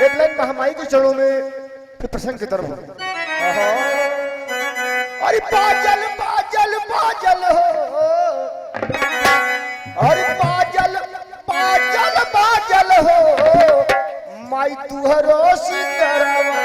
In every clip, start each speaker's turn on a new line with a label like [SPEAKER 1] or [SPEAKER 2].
[SPEAKER 1] एक लाइन महामाई के चरणों में फिर प्रसंग की तरफ अरे बाजल बाजल बाजल हो अरे बाजल बाजल बाजल हो माई तुहरो सितरवा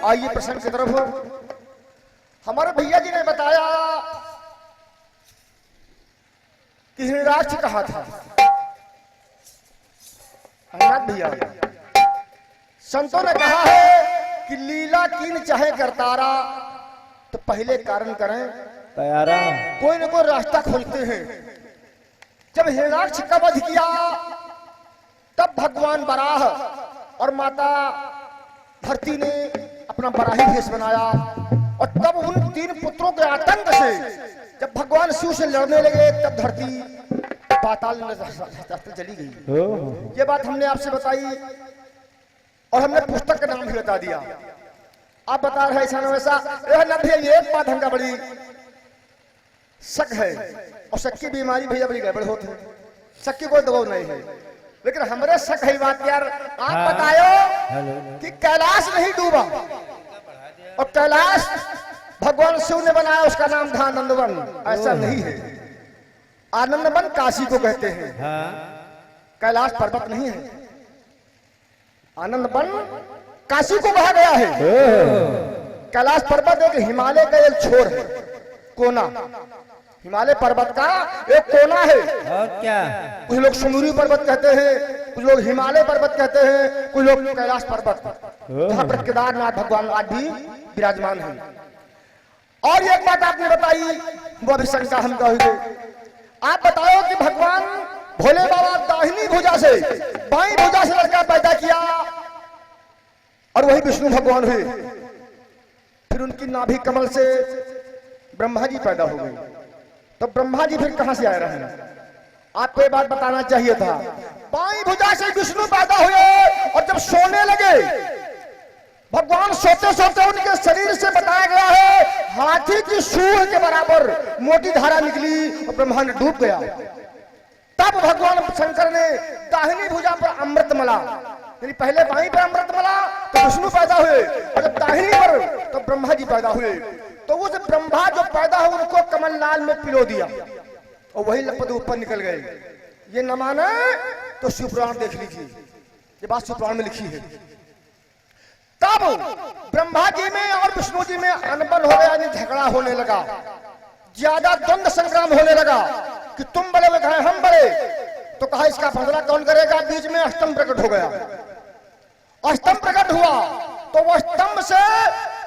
[SPEAKER 1] आइए प्रसंग की तरफ। हमारे भैया जी ने बताया कि हिरणाक्ष कहा था भैया, संतों ने कहा है कि लीला कीन चाहे करतारा तो पहले कारण करें
[SPEAKER 2] तैयारा,
[SPEAKER 1] कोई न कोई रास्ता खोलते हैं। जब हिरणाक्ष का वध किया तब भगवान बराह और माता धरती ने अपना बराही भेष बनाया और तब उन तीन पुत्रों के आतंक से जब भगवान शिव से लड़ने लगे तब धरती पाताल में चली गई। ये बात हमने आपसे बताई और हमने पुस्तक का नाम भी बता दिया। आप बता रहे ऐसा ना वैसा। एक बात हमका बड़ी शक है और शक की बीमारी भैया बड़ी गड़बड़ होती है। शक की कोई दबाव नहीं है, लेकिन हमारे शक है बात यार। आप बताओ कि कैलाश नहीं डूबा और कैलाश भगवान शिव ने बनाया, उसका नाम था आनंदवन। ऐसा नहीं है। आनंदवन काशी को कहते हैं, कैलाश पर्वत नहीं है। आनंदवन काशी को कहा गया है। कैलाश पर्वत एक हिमालय का एक छोर है, कोना। हिमालय पर्वत का एक कोना है।
[SPEAKER 2] और क्या?
[SPEAKER 1] कुछ लोग सुमेरु पर्वत कहते हैं, कुछ लोग हिमालय पर्वत कहते हैं, कुछ लोग कैलाश पर्वत, जहां पर केदारनाथ भगवान आज भी विराजमान है। और एक बात आपने बताई, वो अभी शंका हम कहोगे। आप बताओ कि भगवान भोले बाबा दाहिनी भुजा से बाईं भुजा से लड़का पैदा किया और वही विष्णु भगवान हुए। फिर उनकी नाभि कमल से ब्रह्मा जी पैदा हो गए, तो ब्रह्मा जी फिर कहां से आए रहे? आपको ये बात बताना चाहिए था। बाईं भुजा से विष्णु पैदा हुए और जब सोने लगे भगवान सोते सोते उनके शरीर से बताया गया है हाथी की सूंड के बराबर मोटी धारा निकली और ब्रह्मांड डूब गया। तब भगवान शंकर ने दाहिनी भुजा पर अमृत मला, यानी पहले बाईं पर अमृत मला तो विष्णु पैदा हुए और जब दाहिनी पर तो ब्रह्मा जी पैदा हुए। तो वो जब ब्रह्मा जो पैदा हुए उनको कमलनाल में पिलो दिया और वही लपट ऊपर निकल गए। ये न माने तो शिवपुराण देख लीजिए, ये बात शिवपुराण में लिखी है। तब ब्रह्मा जी में और विष्णु जी में अनबन हो गया, यानी झगड़ा होने लगा, ज्यादा द्वंद्व संग्राम होने लगा कि तुम बड़े में कहे हम बड़े। तो कहा इसका फैसला कौन करेगा? बीच में अष्टम प्रकट हो गया। अष्टम प्रकट हुआ तो वो स्तंभ से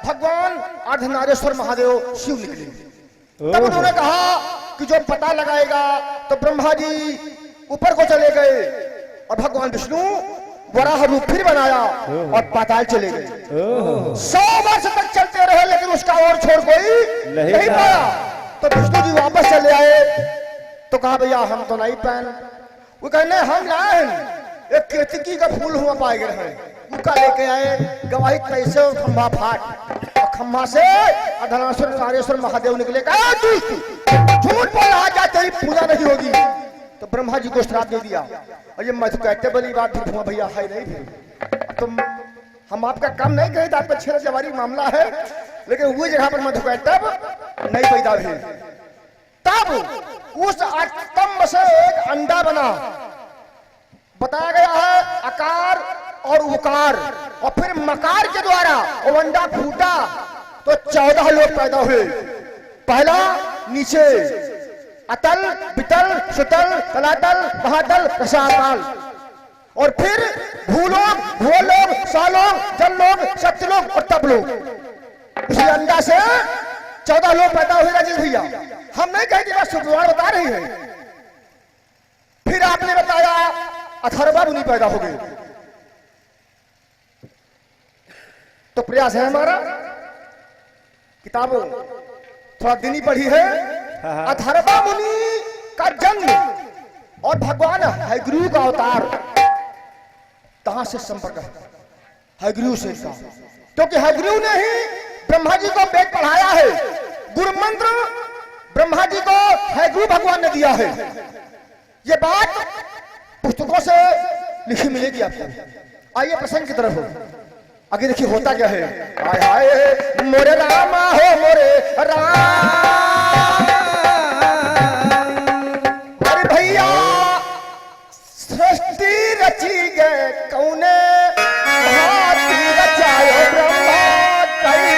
[SPEAKER 1] भगवान अर्धनारेश्वर महादेव शिव निकले। तब उन्होंने कहा कि जो पता लगाएगा, तो ब्रह्मा जी ऊपर को चले गए और भगवान विष्णु वराह रूप फिर बनाया और पाताल चले गए। 100 वर्ष तक चलते रहे लेकिन उसका और छोड़ कोई नहीं पाया। तो विष्णु जी वापस चले आए तो कहा भैया हम तो नहीं पाए। वो कहने हम लाए एक केतकी का फूल हुआ पाए गए हैं, उनका लेके आए। गवाही कैसे खंभा फाट और खंभा से अर्धनारेश्वर नारेश्वर महादेव निकले। झूठ बोल रहा जा, तेरी पूजा नहीं होगी। तो ब्रह्मा जी को श्राप दे दिया। और ये मत कहते बड़ी बात फिर हुआ भैया है नहीं। फिर तुम हम आपका काम नहीं कहे, आपका छेड़ जवारी मामला है, लेकिन वही जगह पर मधु तब नहीं पैदा हुए। तब उस स्तंभ से एक अंडा बना, बताया गया है आकार और उकार, और फिर मकार के द्वारा वो अंडा फूटा तो 14 लोग पैदा हुए। पहला नीचे अतल वितल सुतल तलातल महातल रसातल, और फिर भूलोक भूलोक सालोक जललोक सत्यलोक और तपलोक। उसी अंडा से 14 लोग पैदा हुए। राजेश भैया हम नहीं कहते, बस शुक्रवार बता रही है। फिर आपने बताया अथर्वा मुनि पैदा हो गए। तो प्रयास है हमारा, किताबों थोड़ा दिन ही पढ़ी है। अथर्वा मुनि का जन्म और भगवान हयग्रीव का अवतार कहां से संपर्क है? हयग्रीव से का, क्योंकि हयग्रीव ने ही ब्रह्मा जी को वेद पढ़ाया है। गुरु मंत्र ब्रह्मा जी को हयग्रीव भगवान ने दिया है। ये बात पुस्तकों से लिखी मिलेगी आपको। आइए प्रसंग की तरफ हो, आगे देखिए होता क्या है। हाय हाय मोरे रामा हो मोरे राम, अरे भैया सृष्टि रची गए कौने भांति रचायो ब्रह्मा कई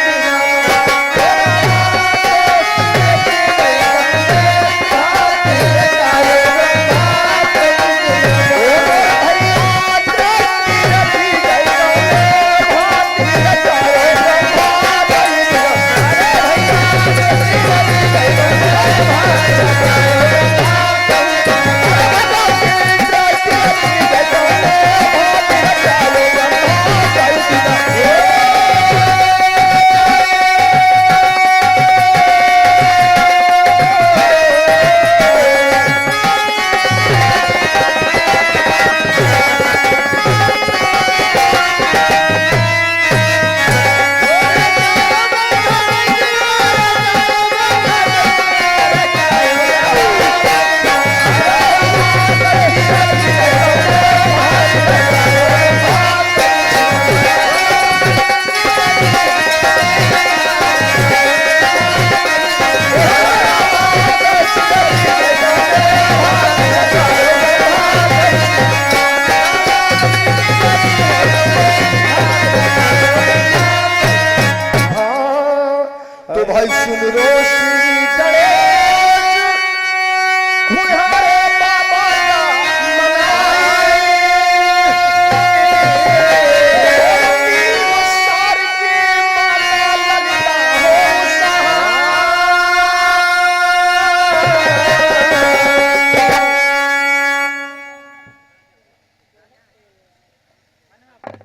[SPEAKER 1] Yeah.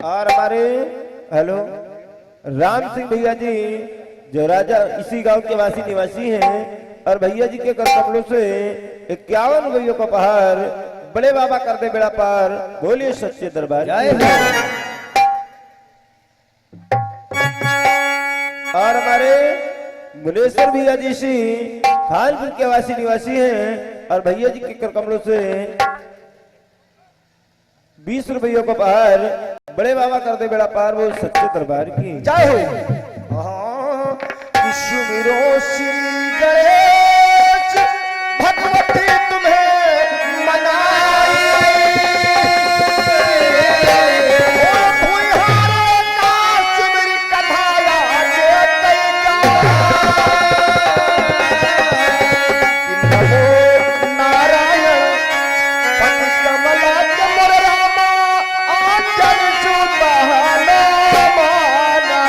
[SPEAKER 2] और हमारे हेलो राम सिंह भैया जी जो राजा इसी गांव के वासी निवासी हैं और भैया जी के कर कमलों से 51 रुपयों का उपहार बड़े बाबा कर दे बेड़ा पार बोलिए सच्चे दरबार और हमारे मुनेश्वर भैया जी सी खानपुर के वासी निवासी हैं और भैया जी के कर कमलों से 20 रुपयों का उपहार बड़े बाबा कर दे बेड़ा पार वो सच्चे दरबार की
[SPEAKER 1] जय हो। विष्णु मिरो श्री गणेश भगवती तुम्हें मनाई भूहारे काश मेरी कथाया के नमो नारायण पति कमला कमल रामा आंजन सुबहाना माना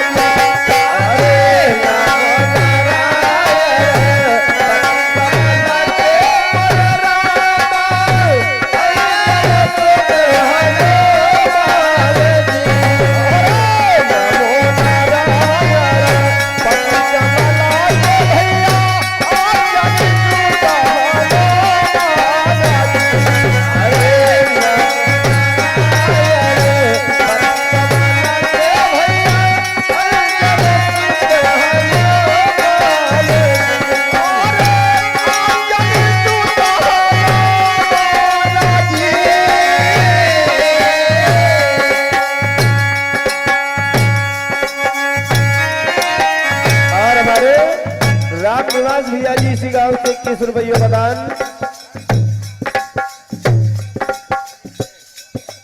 [SPEAKER 2] निवास भैया जी इसी गांव से 21 रुपयों का दान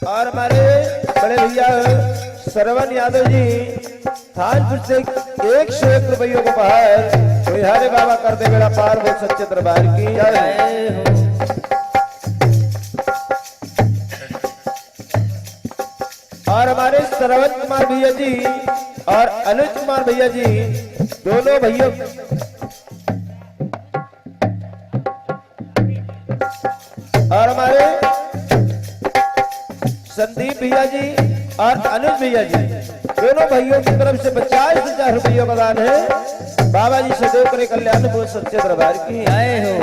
[SPEAKER 2] और हमारे बड़े भैया श्रवण यादव जी थानपुर से 101 रुपयों का उपहार बिहारे बाबा कर दे बेड़ा पार वो सच्चे दरबार की जय हो। और हमारे श्रवण कुमार भैया जी और अनुज कुमार भैया जी दोनों भैया और हमारे संदीप भैया जी और अनुज भैया जी दोनों भाइयों की तरफ से 50,000 रुपयों का दान है बाबा जी सदैव करे कल्याण वो सच्चे दरबार की आए हो।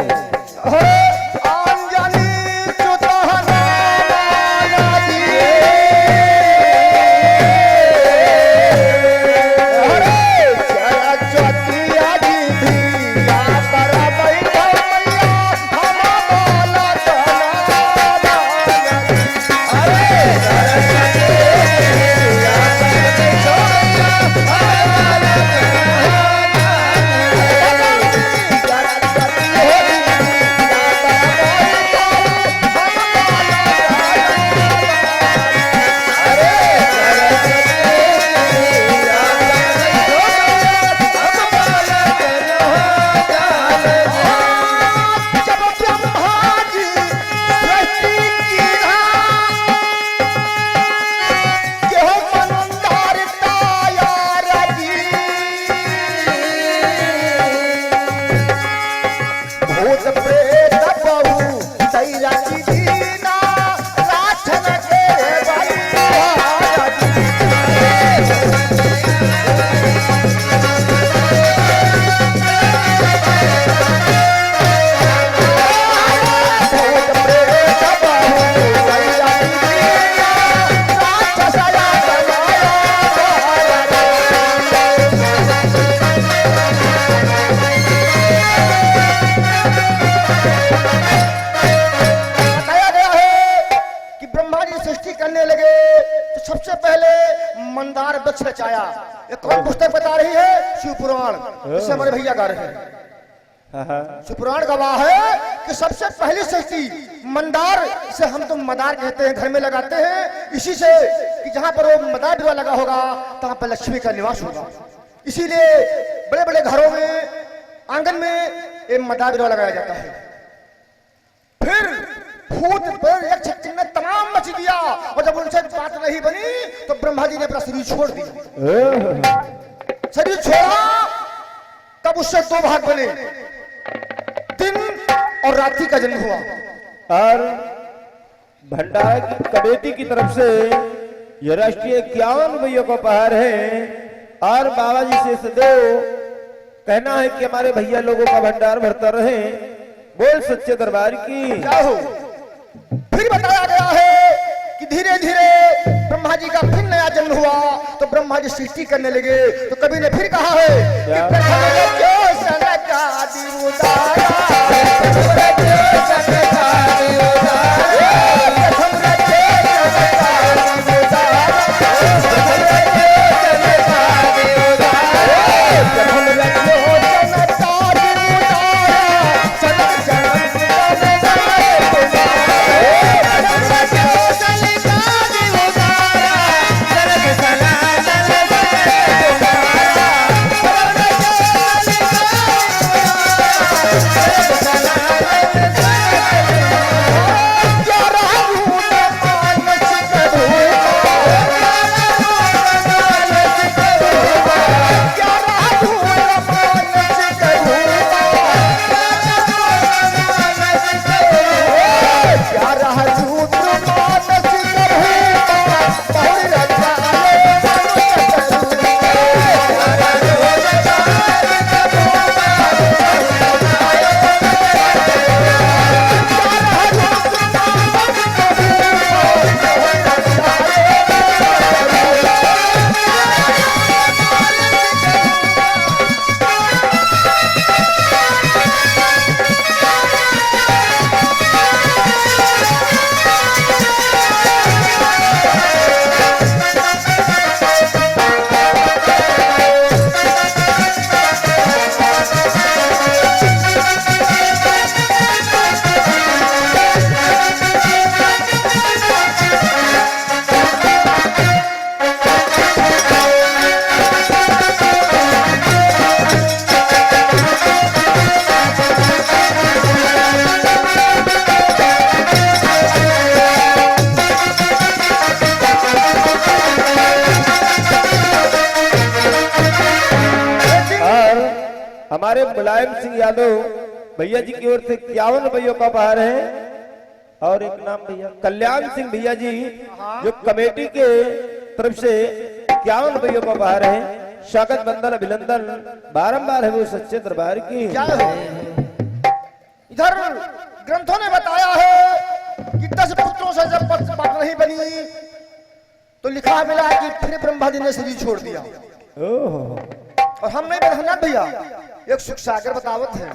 [SPEAKER 1] मंदार वृक्ष रचाया। ये कौन पुस्तक बता रही है? शिव पुराण, जिसे हमारे भैया गा रहे हैं। शिव पुराण गवाह है कि सबसे पहली सृष्टि मंदार से हम तो मदार कहते हैं, घर में लगाते हैं, इसी से कि जहां पर वो मदार बिरवा लगा होगा तहां पर लक्ष्मी का निवास होगा। इसीलिए बड़े बड़े घरों में आंगन में एक मदार बिरवा लगाया जाता है। फिर भूत प्रेत यक्ष किन्नर तमाम मच दिया और जब उनसे बात नहीं बनी तो ब्रह्मा जी ने अपना शरीर छोड़ दिया। शरीर छोड़ा तब उससे दो भाग बने, दिन और रात्रि का जन्म हुआ।
[SPEAKER 2] और भंडार की कमेटी की तरफ से यह राष्ट्रीय 51 रुपयों का उपहार है। और बाबा जी से सदैव कहना है कि हमारे भैया लोगों का भंडार भरता रहे। बोल सच्चे दरबार की।
[SPEAKER 1] क्या हो? फिर बताया गया है कि धीरे धीरे ब्रह्मा जी का फिर नया जन्म हुआ तो ब्रह्मा जी सृष्टि करने लगे। तो कवि ने फिर कहा है कि प्रथम रचो सनकादि उदारा, प्रथम रचो सनकादि उदारा, प्रथम रचो सनकादि उदारा, प्रथम रचो सनकादि उदारा, प्रथम रचो सनकादि उदारा, सनक जनक
[SPEAKER 2] हमारे मुलायम सिंह यादव भैया जी की ओर से 51 रुपयों का उपहार है। और एक नाम भैया कल्याण सिंह भैया जी जो कमेटी के तरफ से 51 रुपयों का उपहार है। स्वागत बंदन अभिनंदन बारंबार है वो सच्चे दरबार की।
[SPEAKER 1] क्या है? इधर ग्रंथों ने बताया है कि 10 पुत्रों से जब बात नहीं बनी तो लिखा मिला कि फिर ब्रह्मा जी ने शरीर छोड़ दिया। और हम नहीं बदलना भैया, एक सुख सागर बतावत है,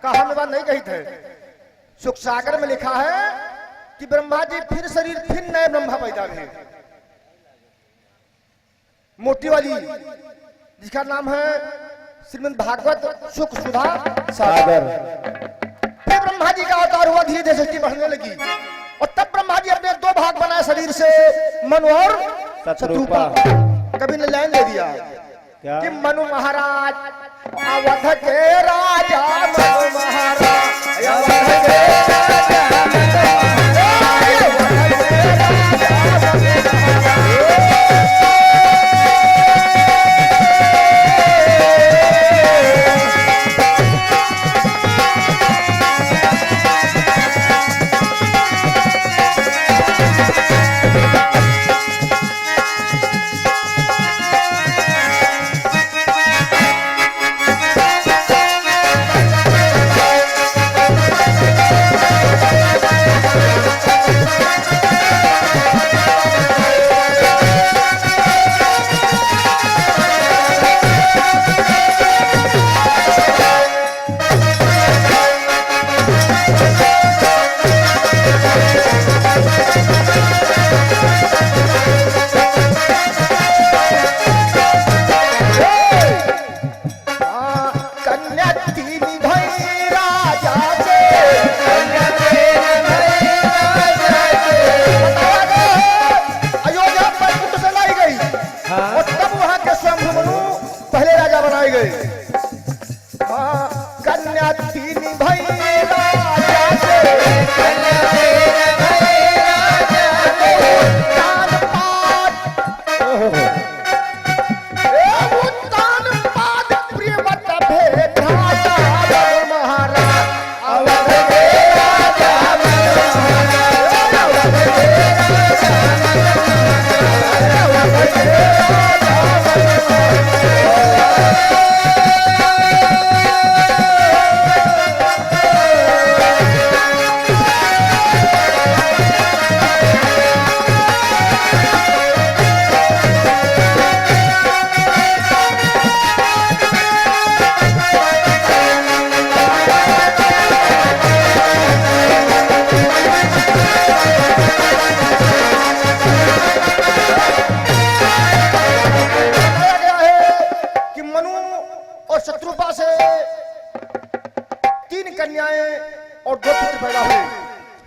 [SPEAKER 1] कहा हम बात नहीं कही थे। सुख सागर में लिखा है कि ब्रह्मा जी फिर शरीर फिर नए ब्रह्मा पैदा हुए, मोटी वाली जिसका नाम है श्रीमद् भागवत सुख सुधा सागर। फिर ब्रह्मा जी का अवतार हुआ, धीरे धीरे सृष्टि बढ़ने लगी और तब ब्रह्मा जी अपने 2 भाग बनाए शरीर से, मनु और शत्रुपा। कभी ने लाइन ले दिया
[SPEAKER 2] क्या?
[SPEAKER 1] कि मनु महाराज अवध के राजा, मनु महाराज अवध के राजा, मनु महाराज अवध के राजा,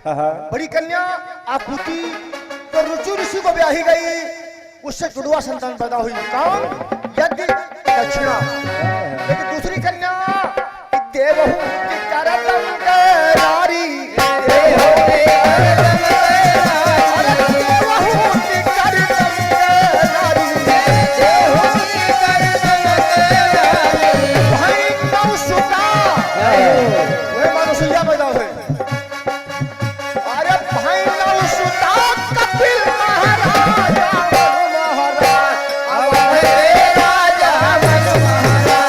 [SPEAKER 2] हाँ हाँ
[SPEAKER 1] बड़ी कन्या आकृति तो रुचि ऋषि को ब्याही गई, उससे जुड़वा संतान पैदा हुई। कौन? यज्ञ दक्षिणा। लेकिन दूसरी कन्या देवहू की करतम के नारी, देवहू की करतम के नारी, देवहू की करतम के नारी, देवहू की करतम के नारी। भाई नौसुता वे मनुष्या पैदा हुए। अरे भाई नौसुता कपिल महाराजा महाराज, अब हे राजा महाराज,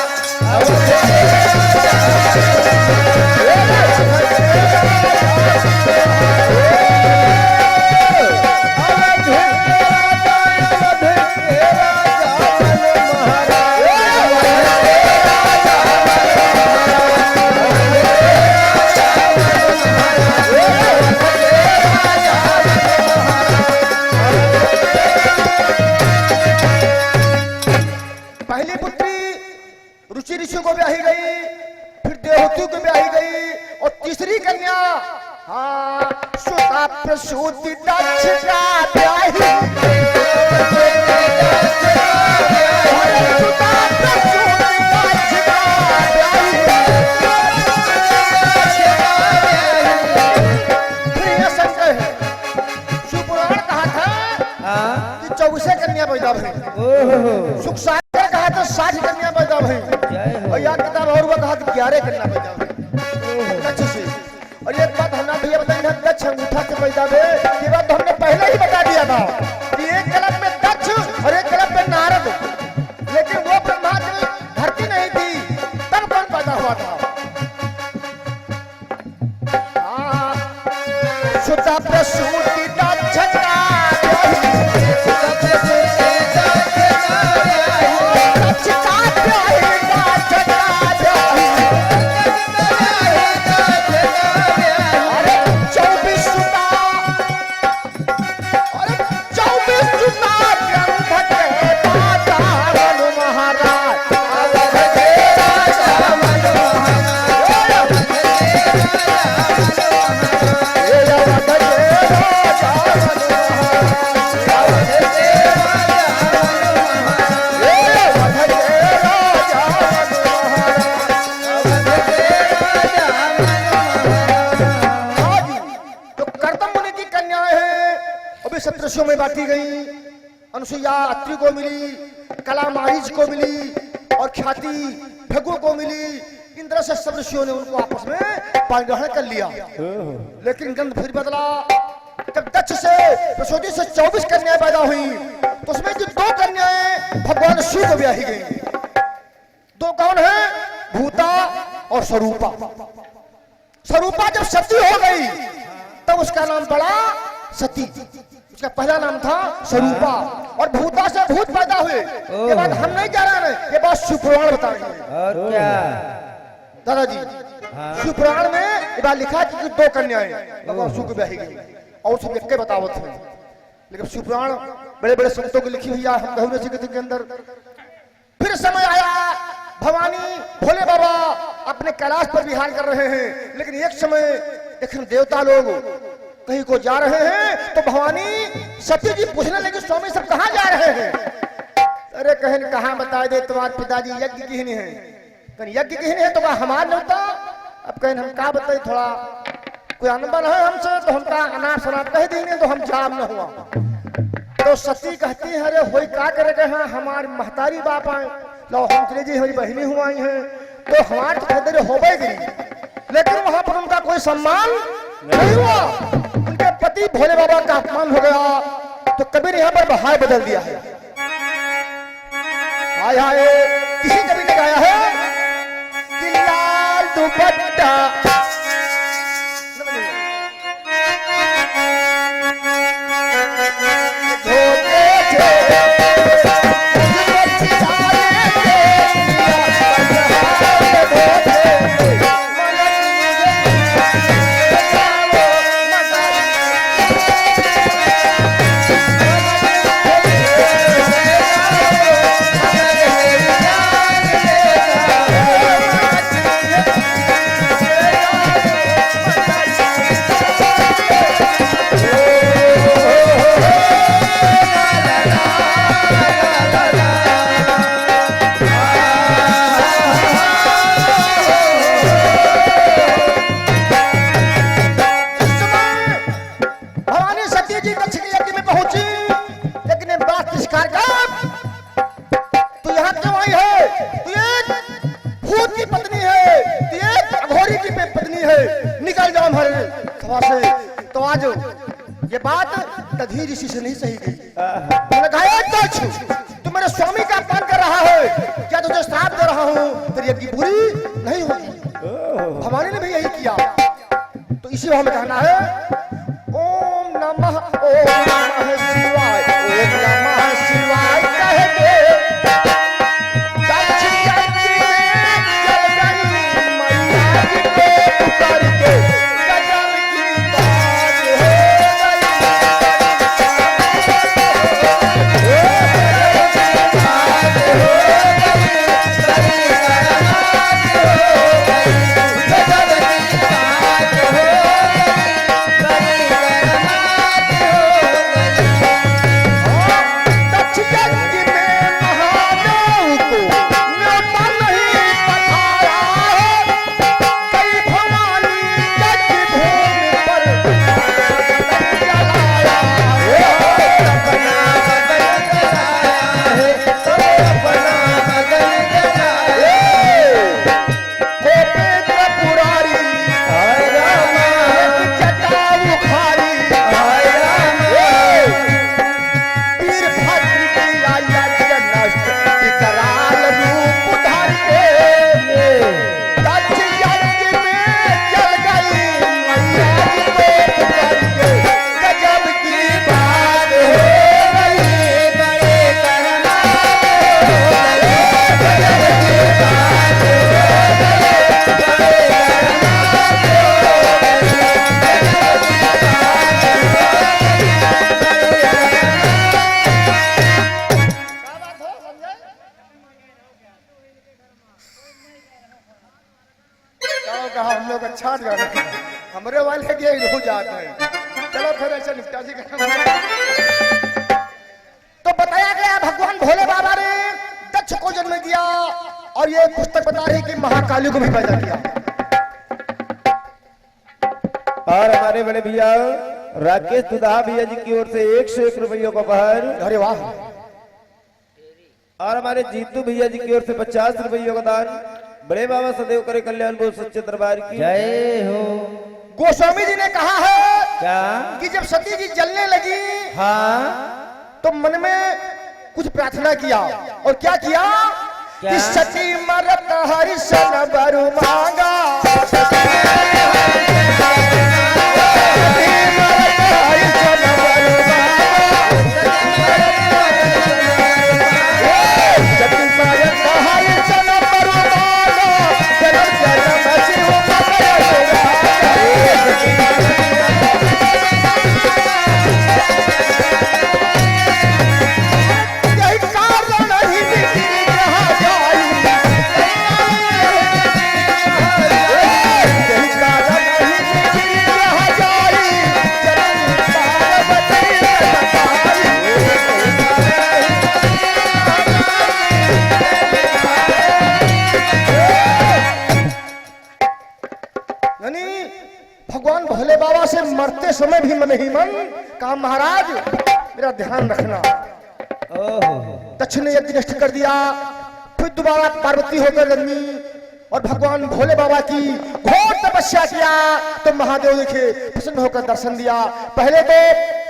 [SPEAKER 1] अब पहली पुत्री रुचि ऋषि को ब्याही गई, फिर देवहूति को ब्याही गई, और तीसरी कन्या हाँ सुता प्रसूति दक्ष का ब्याही, सुता प्रसूति दक्ष का ब्याही। फिर यह संशय है, शिवपुराण कहा था कि 24 कन्या पैदा भई, सुख सागर कहा था 60 कन्या पैदा भई, और यह किताब और वो कहा कि 11 कन्या पैदा भई दक्ष से। और एक बात हमने भैया बताई ना, दक्ष अंगूठा से पैदा भे, ये बात तो हमने पहले ही बता दिया था कि एक कलम में दक्ष और एक कलम में नारद, लेकिन वो ब्रह्मा की धरती नहीं थी, तब कौन पैदा हुआ था? सुता प्रसूति दक्ष का ब्याही, सुता प्रसूति दक्ष का ब्याही, दक्ष का ब्याही, दक्ष का ब्याही। अरे 24 सुता, अरे 24 सुता ग्रंथ के राजा मनु महाराज, अवध के राजा मनु महाराज, अवध के राजा सप्तर्षियों में बांटी गई। अनुसुईया अत्रि को मिली, कला मारीच को मिली, और ख्याति भृगु को मिली। इन तरह से सप्तर्षियों ने उनको आपस में पारिग्रहण कर लिया। लेकिन गंध फिर बदला। जब दक्ष से प्रसूति से 24 कन्याएं पैदा हुई, तो उसमें जो 2 कन्याएं भगवान शिव को ब्याही गई। 2 कौन है? भूता और स्वरूपा। स्वरूपा जब सती हो गई, तब उसका नाम पड़ा सती। उसका पहला नाम था स्वरूपा, और भूता से भूत पैदा हुए। ये बात हम नहीं जा रहे हैं, ये बात शिवपुराण बताएंगे।
[SPEAKER 2] और क्या
[SPEAKER 1] दादाजी, शिवपुराण में ये बात लिखा है कि 2 कन्याएं भगवान शिव को ब्याही गई, और सब लिख के बतावत है। लेकिन शिवपुराण बड़े बड़े संतों की लिखी हुई है, हम गहुने सिकती के अंदर। फिर समय आया, भवानी भोले बाबा अपने कैलाश पर विहार कर रहे हैं। लेकिन एक समय देखें, देवता लोग कहीं को जा रहे हैं, तो भवानी सती जी पूछने लगी, स्वामी सब कहाँ जा रहे हैं? अरे कहन कहाँ बता दे, तुम्हारे पिताजी यज्ञ की ही नहीं है। कहन यज्ञ की ही नहीं है तो कहा हमार नहीं होता। अब कहन हम कहा बताए, थोड़ा कोई अनबन है हमसे, तो हम कहा अनाप शनाप कह देंगे तो हम जाम न हुआ। तो सती कहती है, अरे होई का करे, हाँ हमारी महतारी बाप आए, लो हम चले जी हमारी बहनी हुआ आई हैं, तो हमारे तो खरीदे हो गई। लेकिन वहां पर उनका कोई सम्मान नहीं हुआ। उनके पति भोले बाबा का अपमान हो गया। तो कबीर यहाँ पर बहार बदल दिया है। हाय हाय, किसी कवि ने गाया है कि लाल दुपट्टा जी दक्ष के यज्ञ में पहुंची, लेकिन ये बात तिरस्कार कर, तू यहाँ क्यों आई है? तू एक भूत की पत्नी है, तू एक अघोरी की पत्नी है, निकल जाओ हमारे सभा से। तो आज ये बात तधी ऋषि से नहीं सही गई। उन्होंने कहा दक्ष, तू मेरे स्वामी का अपमान कर रहा है, क्या तुझे श्राप दे रहा हूं, तेरी यज्ञ पूरी नहीं होगी। भवानी ने भी यही किया। तो इसी भाव में कहना है ओम नमः शिवाय, ओम नमः शिवाय कह के दक्ष यज्ञ में जल गई मैया जी को पुकार के, गजब की बात हो छाट गाना हमरे वाले के हो जाते हैं। चलो फिर ऐसा निपटा जी तो बताया गया भगवान भोले बाबा ने दक्ष को जन्म दिया और ये पुस्तक बता रही कि महाकाली को भी पैदा किया।
[SPEAKER 2] और हमारे बड़े भैया राकेश दुधा भैया जी की ओर से 101 रुपयों का उपहार।
[SPEAKER 1] अरे वाह।
[SPEAKER 2] और हमारे जीतू भैया जी की ओर से 50 रुपयों का दान। बड़े बाबा सदैव करे कल्याण बोल सच्चे दरबार की
[SPEAKER 3] जय हो।
[SPEAKER 1] गोस्वामी जी ने कहा है
[SPEAKER 3] क्या
[SPEAKER 1] कि जब सती जी जलने लगी,
[SPEAKER 3] हाँ,
[SPEAKER 1] तो मन में कुछ प्रार्थना किया। और क्या किया? कि सती मरत हरिशन बरु मांगा, भगवान भोले बाबा से मरते समय भी मन ही मन कहा महाराज मेरा ध्यान रखना। दक्ष ने यज्ञ नष्ट कर दिया। फिर दोबारा पार्वती होकर जन्मी और भगवान भोले बाबा की घोर तपस्या किया तो महादेव देखे प्रसन्न होकर दर्शन दिया। पहले तो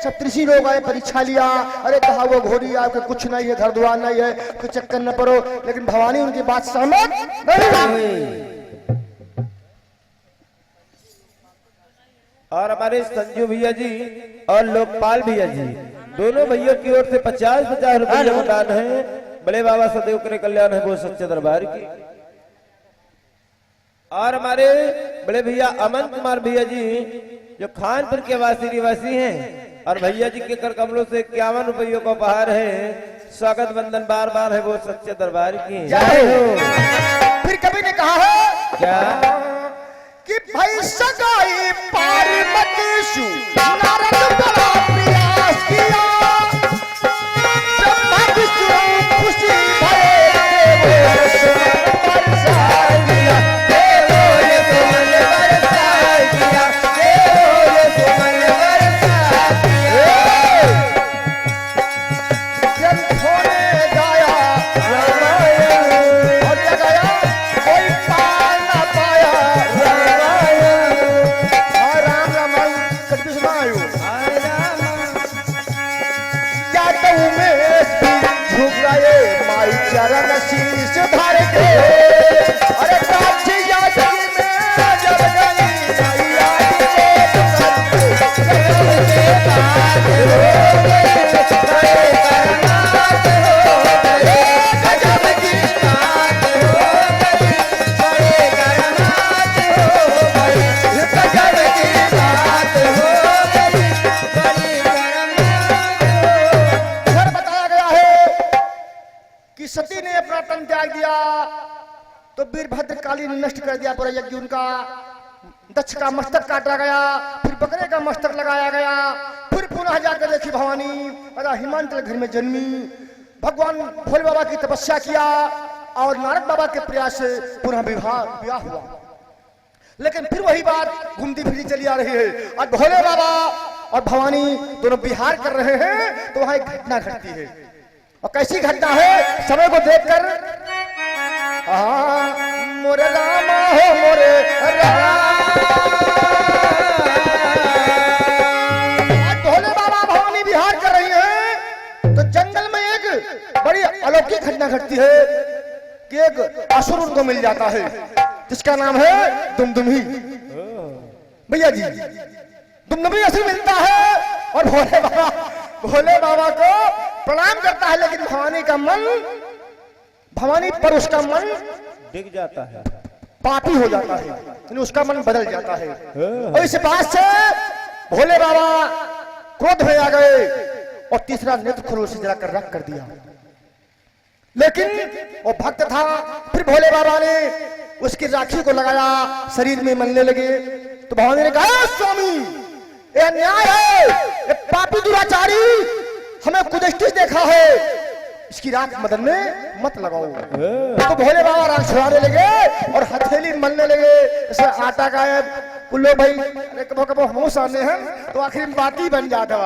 [SPEAKER 1] सप्तऋषि लोग आए, परीक्षा लिया, अरे कहा वो घोड़ी आपके कुछ नहीं है, घर द्वार नहीं है, कुछ चक्कर न पड़ो। लेकिन भवानी उनकी बात सहमत नहीं।
[SPEAKER 2] और हमारे संजू भैया जी और लोकपाल भैया जी दोनों भैया की ओर से 50-50 रुपये का दान है। बड़े बाबा सदैव करे कल्याण है वो सच्चे दरबार की। और हमारे बड़े भैया अमन कुमार भैया जी जो खानपुर के वासी निवासी हैं और भैया जी के कर कमलों से 51 रुपयों का उपहार है। स्वागत वंदन बार बार है वो सच्चे दरबार की
[SPEAKER 1] जय हो। फिर कभी ने कहा है
[SPEAKER 2] क्या
[SPEAKER 1] कि भाई सगाई पार्वती सु नारद बड़ा प्रयास किया, ब्रह्मा विष्णु खुशी भरे बरसाई दिया, ये सुमन बरसाई दिया, ये सुमन बरसाई दिया। शीश धर के अरे काठिया जगी में जब गई नैया सती ने अपना तन त्याग दिया तो वीरभद्र काली ने नष्ट कर दिया पूरा यज्ञ उनका। दक्ष का मस्तक काटा गया, फिर बकरे का मस्तक लगाया गया, फिर पुनः जाकर देखी भवानी अदा हिमांचल घर में जन्मी। भगवान भोले बाबा की तपस्या किया और नारद बाबा के प्रयास से पुनः विवाह हुआ। लेकिन फिर वही बात घूमती फिरती चली आ रही है। आज भोले बाबा और भवानी दोनों विहार कर रहे हैं तो वहां एक घटना घटती है। और कैसी घटना है समय को देखकर, मोरे रामा हो मोरे भोले बाबा भवानी विहार कर रही हैं तो जंगल में एक बड़ी अलौकिक घटना घटती है कि एक असुर उनको मिल जाता है जिसका नाम है दुमदुमी। भैया जी दुमदुमी असुर मिलता है और भोले बाबा को प्रणाम करता है, लेकिन भवानी पर उसका मन
[SPEAKER 2] डिग जाता है,
[SPEAKER 1] पापी हो जाता है, यानी उसका मन बदल जाता है। और इस बात से भोले बाबा क्रोध में आ गए और तीसरा नेत्र खुरों से जलाकर रख कर दिया। लेकिन वो भक्त था, फिर भोले बाबा ने उसकी राखी को लगाया, शरीर में मलने लगे। तो भवानी ने कहा स्वामी ये अन्याय है, ये पापी दुराचारी हमें कुदृष्टि देखा है, इसकी राख मदन में मत लगाओ। तो भोले बाबा राख छुड़ाने लगे और हथेली मलने लगे, जैसे आटा गायब कुल्लो भाई अरे कबो कबो हम सामने हैं तो आखिर में बाती बन जाता।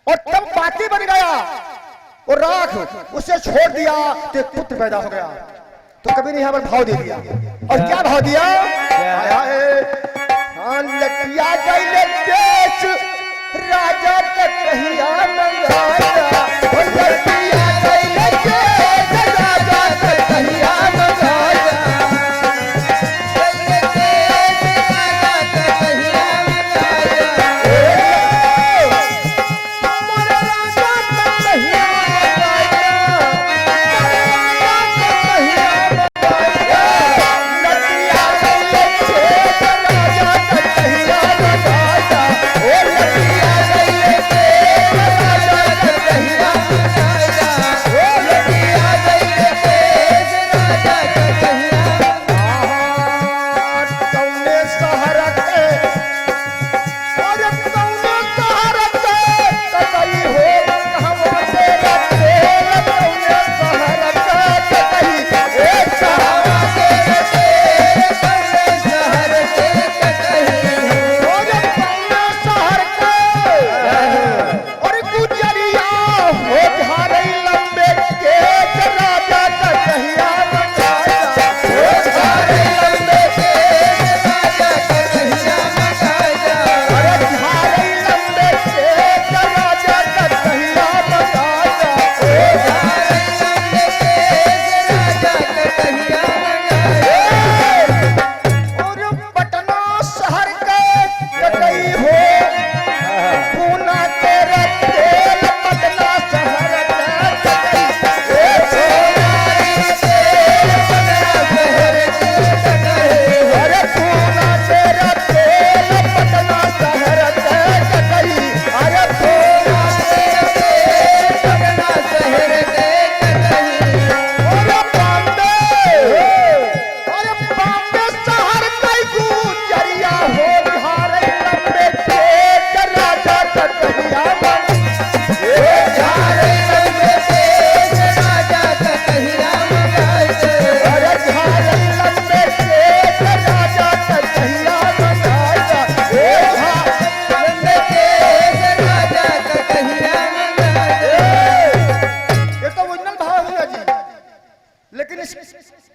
[SPEAKER 1] और तब बाती बन गया और राख उसे छोड़ दिया तो एक पुत्र पैदा हो गया। तो कभी ने यहाँ पर भाव दे दिया। और क्या भाव दिया? लटिया गई देश राजा का कहिया मंगाया, लटिया गई देश राजा का कहिया मंगाया।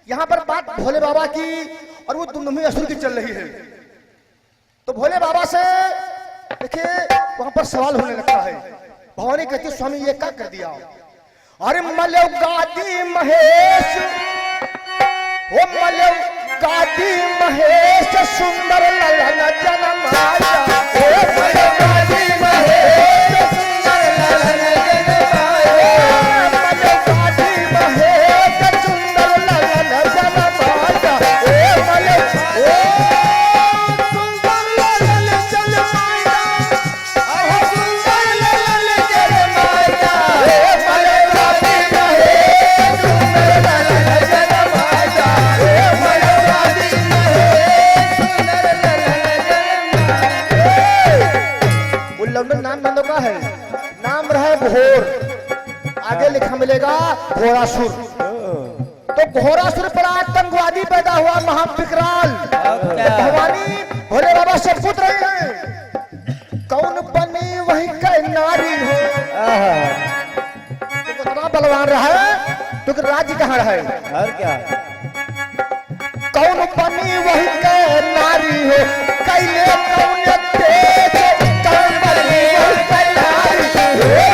[SPEAKER 1] यहाँ पर बात भोले बाबा की और वो दुमदुमी असुर की चल रही है। तो भोले बाबा से देखिए वहां पर सवाल होने लगता है। भवानी कहती है स्वामी ये क्या कर दिया? अरे मलव गादी महेश, ओ मलव गादी महेश सुंदर ललन जनमाया। ओ मलव गादी महेश सुंदर ललन जनमाया। मलव गादी महेश सुंदर ललन जनमाया। ओ मलव सुंदर ललन जनमाया। आह सुंदर ललन जनमाया। ओ मलव गादी महेश सुंदर ललन जनमाया। ओ मलव गादी महेश सुंदर ललन जनमाया। उल्लम में नाम बंदों का है, नाम रहा घोर, आगे लिखा मिलेगा घोरासुर। तो घोरासुर पर आतंकवादी पैदा हुआ महाविकराल। भवानी भोले बाबा से पूछ रहे हैं कौन बनी वही का नारी हो। तो कितना बलवान रहा है, तो राज्य कहाँ रहा है।
[SPEAKER 2] और क्या
[SPEAKER 1] कौन बनी वही का नारी हो, कैले कौन तेज, कौन बनी वही का नारी हो,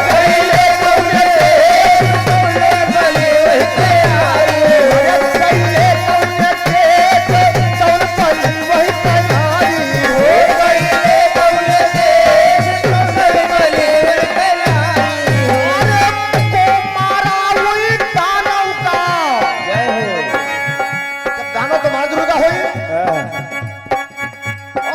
[SPEAKER 1] कैले कौन तेज, कौन बनी वही का नारी हो, कैले कौन तेज, कौन बनी वही का नारी हो, कैले कौन तेज, कौन बनी वही का नारी हो। अरे को मारा हुई दानव का,
[SPEAKER 2] जय हो।
[SPEAKER 1] जब दानव तो मार दुर्गा हुई।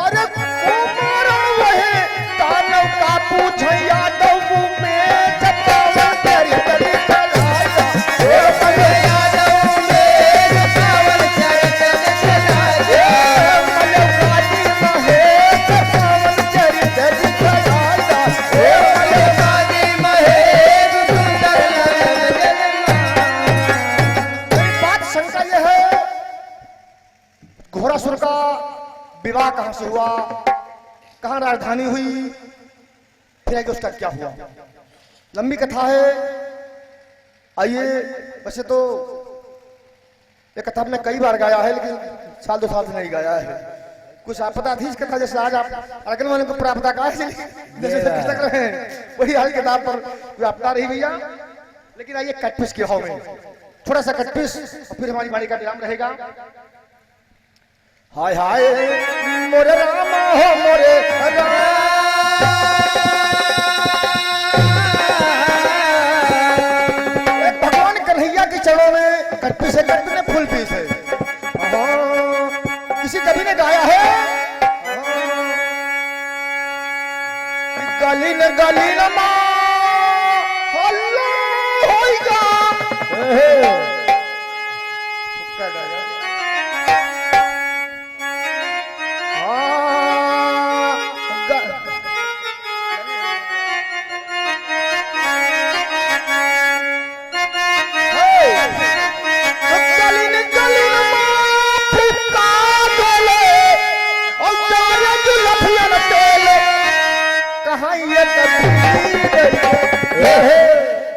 [SPEAKER 1] अरे कुमारा वही दानव का पूछे यादव में जतावन तेरी तेरी चलाया। ओ मले यादव में जतावन तेरी तेरी चलाया। मले गादी महेश जतावन तेरी तेरी चलाया। ओ मले गादी महेश सुंदर ललन जनमाया। मेरी बात शंका यह है, घोरासुर का विवाह कहां से हुआ, कहां राजधानी हुई, फिर आगे उसका क्या हुआ। लंबी कथा है। आइए, वैसे तो ये कथा मैं कई बार गाया है, लेकिन साल दो साल से नहीं गाया है। कुछ आपदा थी इस कथा, जैसे आज आप अगल वाले को प्राप्ता कहा है, जैसे खिसक रहे हैं वही हाल किताब पर कोई आपदा रही भैया। लेकिन आइए कटपिस के भाव में थोड़ा सा कटपिस, और फिर हमारी वाणी का विराम रहेगा। हाय हाय मोरे रामा हो मोरे भगवान कन्हैया के चरणों में कटपीस है, कटपी ने फूल पीस है। किसी कवि ने गाया है गली न माँ हल्लो होइगा।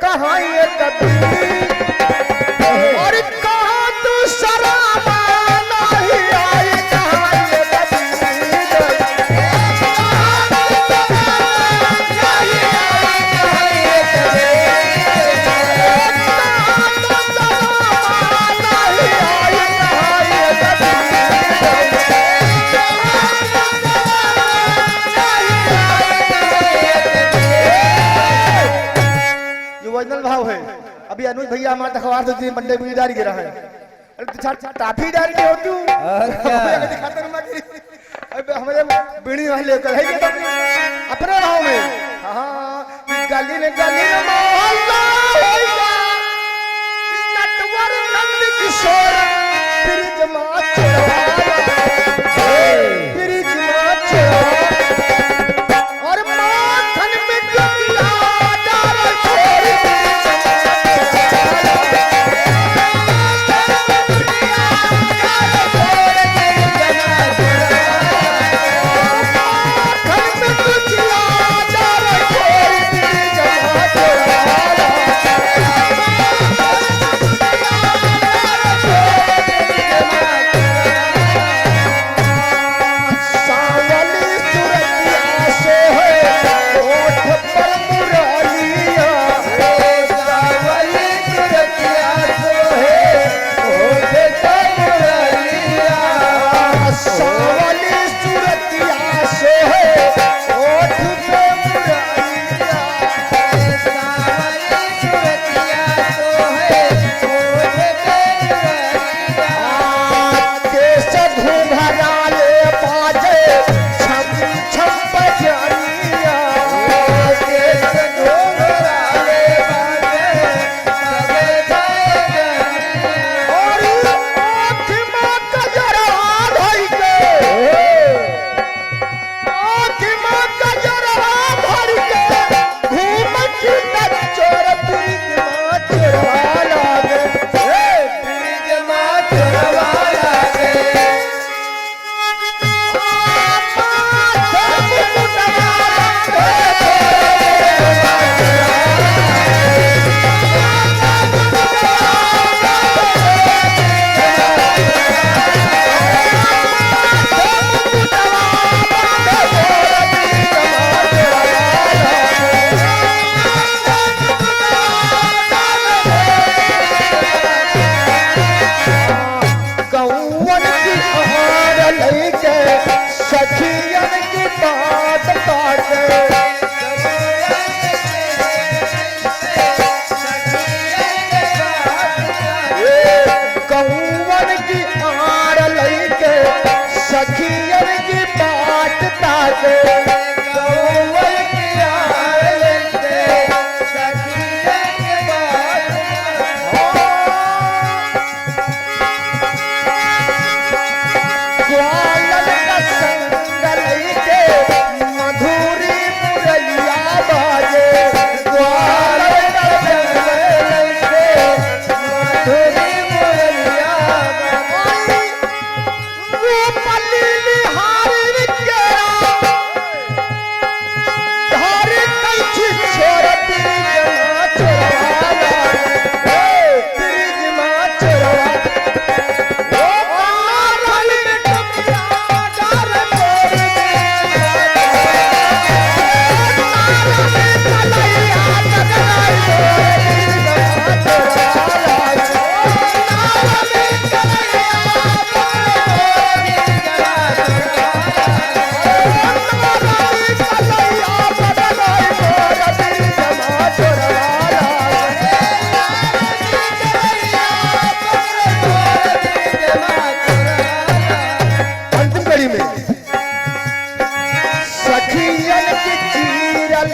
[SPEAKER 1] कहाँ ये कबीर और कहाँ तू शराबा नहीं आई, कहाँ ये कबीर ओरिजिनल भाव है। अभी अनुज भैया हमारे अखबार दो दिन बंडे बीड़ी डाल गिरा है। अरे तो टाफी डाल के हो तू दिखाते हमारे बीड़ी वाले लेकर है कि अपने गाँव में। हाँ गली ने मोहल्ला होइगा, नटवर नंद किशोर ब्रिज माँ ब्रिज माँ और माखन में जोगिया डाल छोड़ छोड़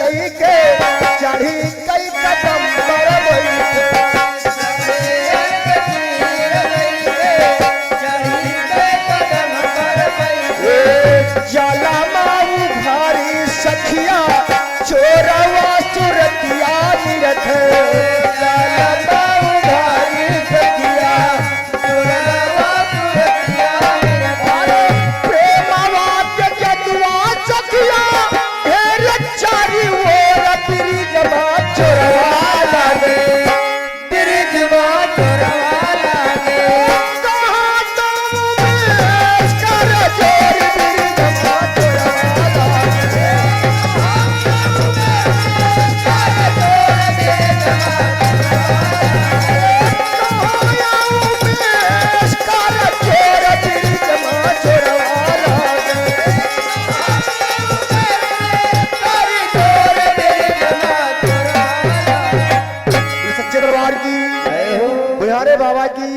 [SPEAKER 1] लईके चढ़ी कई कदम पर बैठे जाला माऊ भारी सखिया चोरवा सुरतिया निरथ जाला माऊ भारी सखिया चोरवा सुरतिया निरथ प्रेमवा के जदुआ सखिया हेर चारी ओर बिरिजवा चोरवा लागे बिरिजवा चोरवा लागे कहाँ तुम में कर जोर बिरिजवा चोरवा लागे सच्चे दरबार की बिहारे बाबा की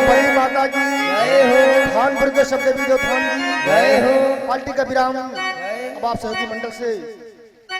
[SPEAKER 1] बड़ी माता की खानपुर के शब्द भी जो थान की पार्टी का विराम अब आप सहयोगी मंडल से